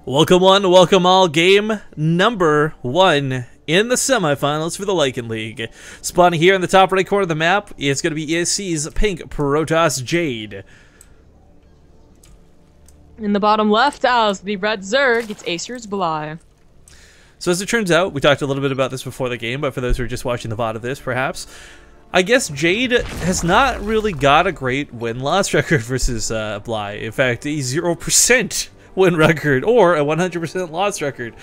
Welcome one, welcome all. Game number 1 in the semifinals for the Lycan League. Spawning here in the top right corner of the map, it's going to be ESC's Pink Protoss Jade. In the bottom left, as the red Zerg, it's Acer's Bly. So as it turns out, we talked a little bit about this before the game, but for those who are just watching the VOD of this, perhaps, I guess Jade has not really got a great win-loss record versus Bly. In fact, a 0% win record or a 100% loss record.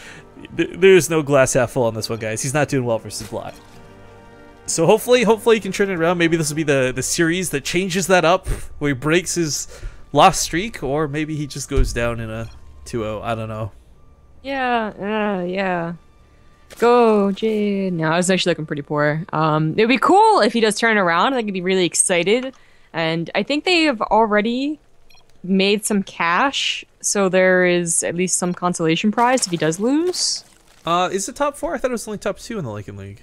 There's no glass half full on this one, guys. He's not doing well versus Bly. So hopefully he can turn it around. Maybe this will be the series that changes that up, where he breaks his loss streak, or maybe he just goes down in a 2-0. I don't know. Yeah. Go, Jade. No, I was actually looking pretty poor. It would be cool if he does turn around. I think he'd be really excited. And I think they have already made some cash, so there is at least some consolation prize if he does lose. Is it top 4? I thought it was only top 2 in the Lycan League.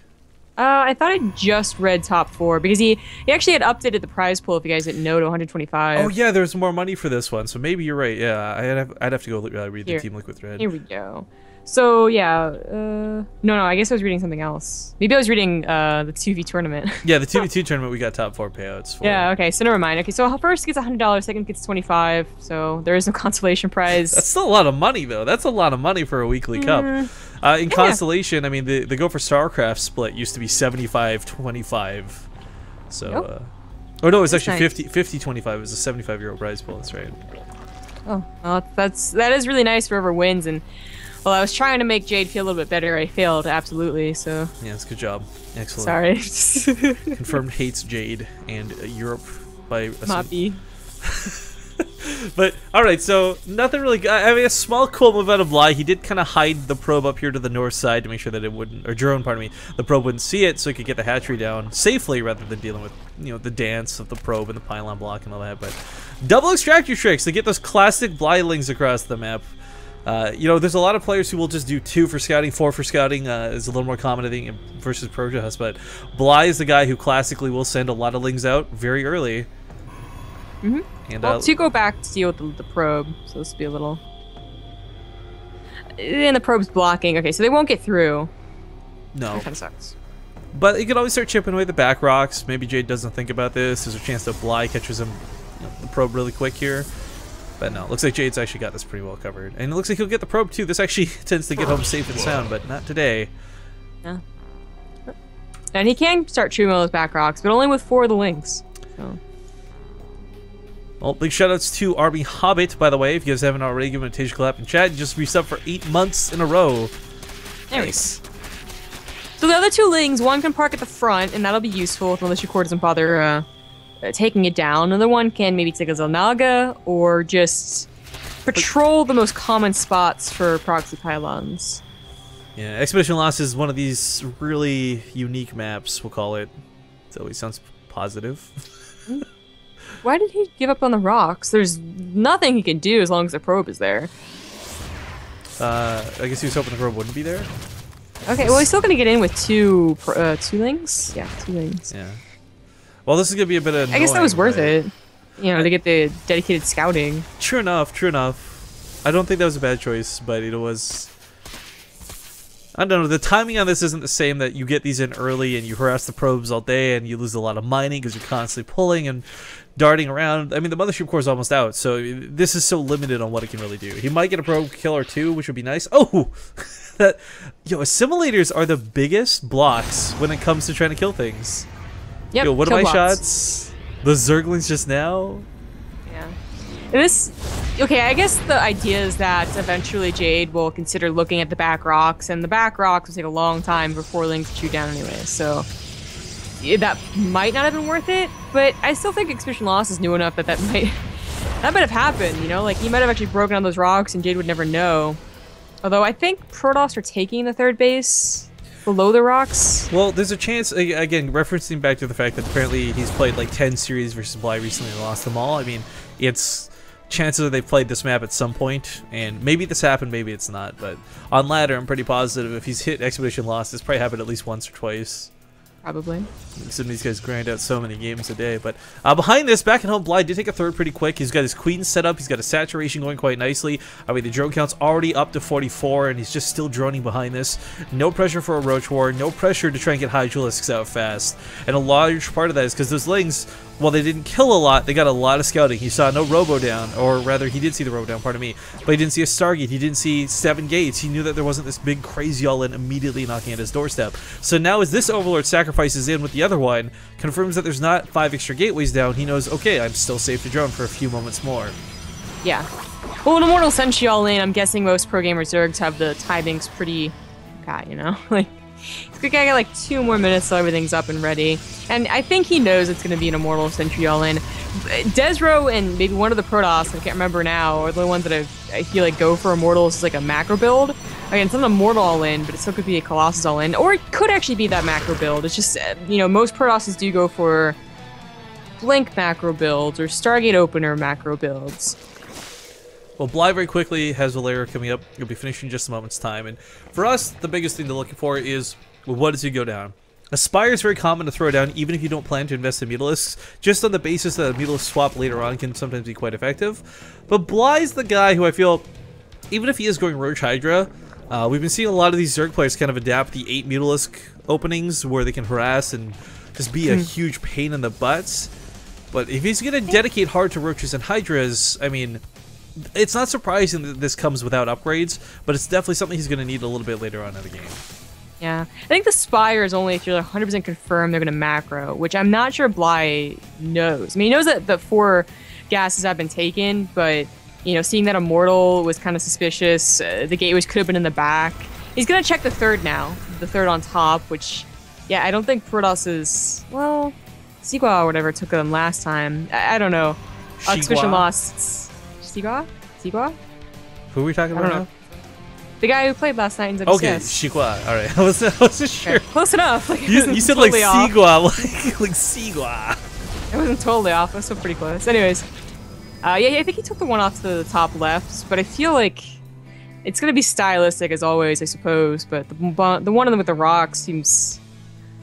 I thought I just read top 4 because he actually had updated the prize pool, if you guys didn't know, to 125. Oh yeah, there's more money for this one, so maybe you're right. Yeah, I'd have to go read Here. the Team Liquid thread. Here we go. So yeah, no, I guess I was reading something else. Maybe I was reading the 2v tournament. Yeah, the 2v2 tournament we got top 4 payouts for. Yeah, okay, so never mind. Okay, so first gets $100, second gets 25, so there is no consolation prize. That's still a lot of money, though. That's a lot of money for a weekly cup. In consolation, I mean, the Go for StarCraft split used to be 75-25. So, Nope. oh no, it was actually nice. 50-25. It was a €75 prize pool. That's right. Oh, well, that is really nice for whoever wins. And well, I was trying to make Jade feel a little bit better. I failed absolutely. So yeah, it's a good job. Excellent. Sorry. Confirmed hates Jade and Europe by Moppy. But all right, so nothing really. I mean, a small cool move out of Bly. He did kind of hide the probe up here to the north side to make sure that it wouldn't, or drone, pardon me, the probe wouldn't see it, so he could get the hatchery down safely rather than dealing with, you know, the dance of the probe and the pylon block and all that. But double extractor tricks to get those classic Blylings across the map. You know, there's a lot of players who will just do 2 for scouting, 4 for scouting. Is a little more common, I think, versus Protoss. But Bly is the guy who classically will send a lot of lings out very early. And, well, to go back to deal with the probe, so this will be a little. And the probe's blocking. Okay, so they won't get through. No. That kind of sucks. But you can always start chipping away the back rocks. Maybe Jade doesn't think about this. There's a chance that Bly catches him, you know, the probe really quick here. But no, looks like Jade's actually got this pretty well covered. And it looks like he'll get the probe too. This actually tends to get home safe and sound, but not today. Yeah. And he can start chewing on those back rocks, but only with 4 of the links. So. Well, big shoutouts to Army Hobbit, by the way. If you guys haven't already, give him a Tage clap in chat. Just resub for 8 months in a row. Nice. So the other 2 lings, one can park at the front, and that'll be useful unless your core doesn't bother taking it down. Another one can maybe take a Zelnaga or just patrol the most common spots for proxy pylons. Yeah, Expedition Lost is one of these really unique maps, we'll call it. It always sounds positive. Why did he give up on the rocks? There's nothing he can do as long as the probe is there. I guess he was hoping the probe wouldn't be there. Okay, well, he's still gonna get in with 2 lings. Yeah, 2 lings. Yeah. Well, this is gonna be a bit of. I guess that was worth it. You know, to get the dedicated scouting. True enough. True enough. I don't think that was a bad choice, but it was. I don't know. The timing on this isn't the same. That you get these in early and you harass the probes all day and you lose a lot of mining because you're constantly pulling and darting around. I mean, the mothership core is almost out, so this is so limited on what it can really do. He might get a probe kill or 2, which would be nice. Oh, that assimilators are the biggest blocks when it comes to trying to kill things. Yep. Yo, what are my blocks. shots? The Zerglings just now. Yeah. And this. Okay, I guess the idea is that eventually Jade will consider looking at the back rocks, and the back rocks will take a long time for 4 lings to chew down anyway. So yeah, that might not have been worth it, but I still think Expedition Lost is new enough that that might have happened. You know, like he might have actually broken on those rocks, and Jade would never know. Although I think Protoss are taking the 3rd base below the rocks. Well, there's a chance, again, referencing back to the fact that apparently he's played like 10 series versus Bly recently and lost them all. I mean, it's chances that they've played this map at some point, and maybe this happened, maybe it's not, but on ladder, I'm pretty positive if he's hit Expedition Lost, it's probably happened at least once or twice. Probably. Some of these guys grind out so many games a day. But behind this, back at home, Bly did take a third pretty quick. He's got his queen set up. He's got a saturation going quite nicely. I mean, the drone count's already up to 44, and he's just still droning behind this. No pressure for a Roach War. No pressure to try and get Hydralisks out fast. And a large part of that is because those Lings, while they didn't kill a lot, they got a lot of scouting. He saw no Robo down, or rather, he did see the Robo down, pardon me. But he didn't see a Stargate. He didn't see 7 gates. He knew that there wasn't this big crazy all-in immediately knocking at his doorstep. So now as this Overlord sacrifices in with the other one, confirms that there's not 5 extra gateways down, he knows, okay, I'm still safe to drone for a few moments more. Yeah. Well, with Immortal Sentry all in, I'm guessing most pro gamer Zergs have the timings pretty got, you know? Like, he's gonna get like 2 more minutes so everything's up and ready. And I think he knows it's gonna be an Immortal Sentry all in. Desro and maybe one of the Protoss, I can't remember now, are the ones that I feel like go for Immortals as like a macro build. Again, it's not an Immortal all in, but it still could be a Colossus all in. Or it could actually be that macro build. It's just, you know, most Protosses do go for Blink macro builds or Stargate Opener macro builds. Well, Bly very quickly has a layer coming up. He'll be finishing in just a moment's time. And for us, the biggest thing to look for is, well, what does he go down? Aspire is very common to throw down even if you don't plan to invest in Mutalisks, just on the basis that a Mutalisk swap later on can sometimes be quite effective. But Bly's the guy who I feel, even if he is going Roach Hydra, we've been seeing a lot of these Zerg players kind of adapt the 8 Mutalisk openings where they can harass and just be a huge pain in the butts. But if he's going to dedicate hard to Roaches and Hydras, I mean, it's not surprising that this comes without upgrades, but it's definitely something he's going to need a little bit later on in the game. Yeah, I think the Spire is only if you're 100% confirmed they're going to macro, which I'm not sure Bly knows. I mean, he knows that the 4 gases have been taken, but, you know, seeing that Immortal was kind of suspicious, the gateways could have been in the back. He's going to check the 3rd now, the 3rd on top, which, yeah, I don't think Protoss is, well, Sigua or whatever took them last time. I don't know. Expedition lost. Sigua? Sigua? Who are we talking about now? The guy who played last night in WCS. Okay, Sigua. All right, I wasn't sure. Okay, close enough. Like, you said totally like Sigua, like Sigua. It wasn't totally off. It was still pretty close. Anyways, yeah, I think he took the one off to the top left, but I feel like it's gonna be stylistic as always, I suppose. But the one of them with the rocks seems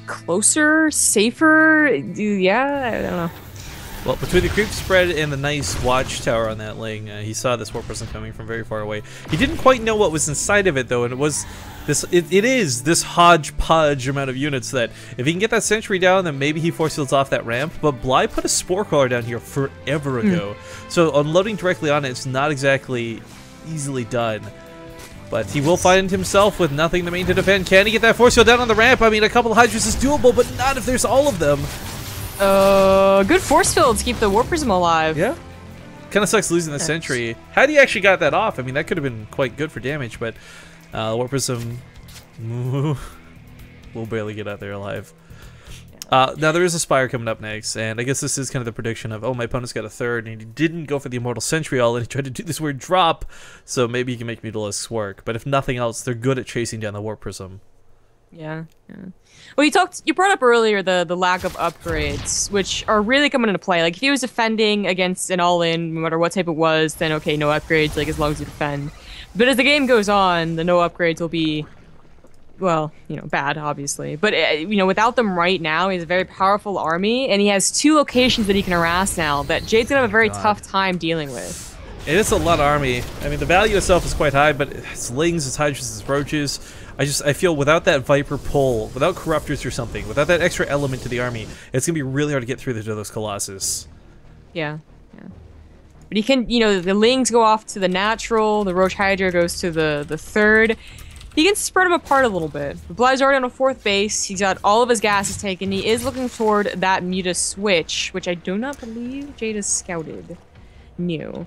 closer, safer. Yeah, I don't know. Well, between the creep spread and the nice watchtower on that Ling, he saw this Warp Prism coming from very far away. He didn't quite know what was inside of it, though, and it was this. It is this hodgepodge amount of units that if he can get that sentry down, then maybe he force fields off that ramp. But Bly put a Spore Crawler down here forever ago, so unloading directly on it's not exactly easily done. But he will find himself with nothing to main to defend. Can he get that force field down on the ramp? I mean, a couple of Hydras is doable, but not if there's all of them. Good force field to keep the Warp Prism alive. Yeah. Kind of sucks losing the sentry. Had he actually got that off, I mean, that could have been quite good for damage, but Warp Prism will barely get out there alive. Now, there is a Spire coming up next, and I guess this is kind of the prediction of, oh, my opponent's got a 3rd, and he didn't go for the Immortal Sentry all, and he tried to do this weird drop, so maybe he can make Mutalisks work. But if nothing else, they're good at chasing down the Warp Prism. Yeah. Well, you brought up earlier the lack of upgrades, which are really coming into play. Like, if he was defending against an all-in, no matter what type it was, then okay, no upgrades, like, as long as you defend. But as the game goes on, the no upgrades will be, well, you know, bad, obviously. But, you know, without them right now, he has a very powerful army, and he has 2 locations that he can harass now that Jade's gonna have a very tough time dealing with. It is a lot of army. I mean, the value itself is quite high, but it's Lings, it's Hydras, it's Roaches. I feel without that Viper pull, without Corruptors or something, without that extra element to the army, it's going to be really hard to get through to those Colossus. Yeah. But he can, you know, the Lings go off to the natural, the Roach Hydra goes to the 3rd. He can spread them apart a little bit. But Bly's already on a 4th base. He's got all of his gases taken. He is looking toward that Muta switch, which I do not believe Jade has scouted. New.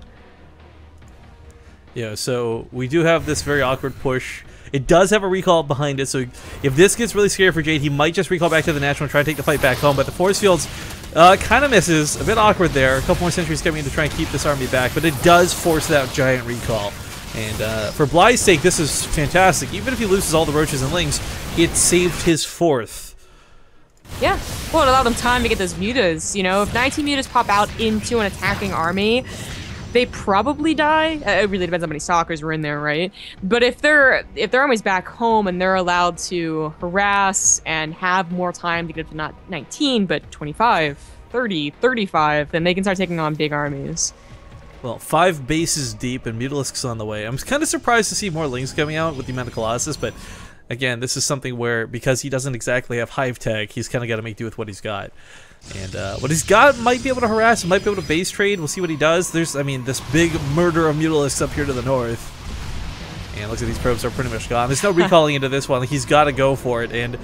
Yeah, so we do have this very awkward push. It does have a recall behind it, so if this gets really scary for Jade, he might just recall back to the natural and try to take the fight back home. But the force fields kind of misses. A bit awkward there. A couple more sentries coming in to try and keep this army back, but it does force that giant recall. And for Bly's sake, this is fantastic. Even if he loses all the Roaches and Lings, it saved his 4th. Yeah, well, it allowed him time to get those mutas. You know, if 19 mutas pop out into an attacking army, they probably die. It really depends on how many stalkers were in there, right? But if their army's back home and they're allowed to harass and have more time to get up to not 19, but 25, 30, 35, then they can start taking on big armies. Well, 5 bases deep and Mutalisks on the way. I'm kind of surprised to see more Lings coming out with the amount of Colossus, but again, this is something where, because he doesn't exactly have Hive Tech, he's kind of got to make do with what he's got. And what he's got might be able to harass, might be able to base trade. We'll see what he does. There's, I mean, this big murder of Mutalisks up here to the north. And looks like these probes are pretty much gone. There's no recalling into this one. Like, he's got to go for it. And,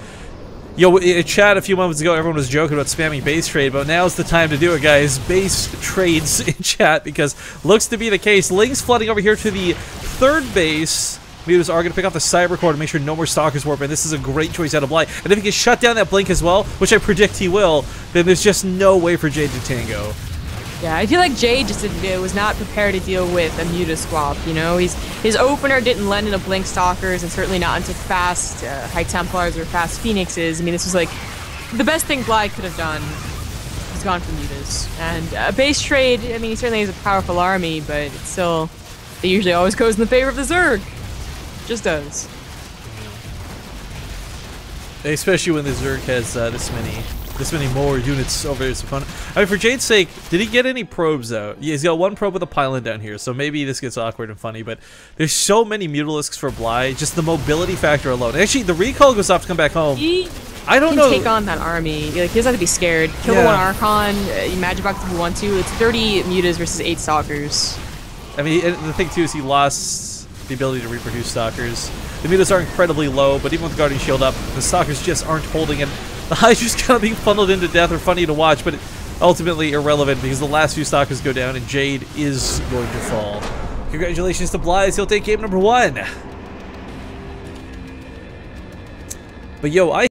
yo, in chat a few moments ago, everyone was joking about spamming base trade, but now's the time to do it, guys. Base trades in chat, because looks to be the case. Lings flooding over here to the 3rd base. Mutas are going to pick off the Cyber Core to make sure no more Stalkers warp, and this is a great choice out of Bly. And if he can shut down that Blink as well, which I predict he will, then there's just no way for Jade to tango. Yeah, I feel like Jade just was not prepared to deal with a Muta swap, you know? His opener didn't lend into Blink Stalkers, and certainly not into fast High Templars or fast Phoenixes. I mean, this was like the best thing Bly could have done. He's gone for Mutas. And base trade, I mean, he certainly has a powerful army, but it's still, it usually always goes in the favor of the Zerg. Just does. Especially when the Zerg has this many more units over his opponent. I mean, for Jade's sake, did he get any probes out? Yeah, he's got 1 probe with a pylon down here, so maybe this gets awkward and funny, but there's so many Mutalisks for Bly, just the mobility factor alone. Actually, the recall goes off to come back home. I don't know. Take on that army. Like, he doesn't have to be scared. Kill the 1 Archon, Magic Box if you want to. It's 30 Mutas versus 8 Stalkers. I mean, and the thing too is he lost the ability to reproduce Stalkers. The Mutas are incredibly low, but even with the Guardian Shield up, the Stalkers just aren't holding, and the Hydra's kind of being funneled into death are funny to watch, but ultimately irrelevant because the last few Stalkers go down and Jade is going to fall. Congratulations to Bly, he'll take game number 1. But yo,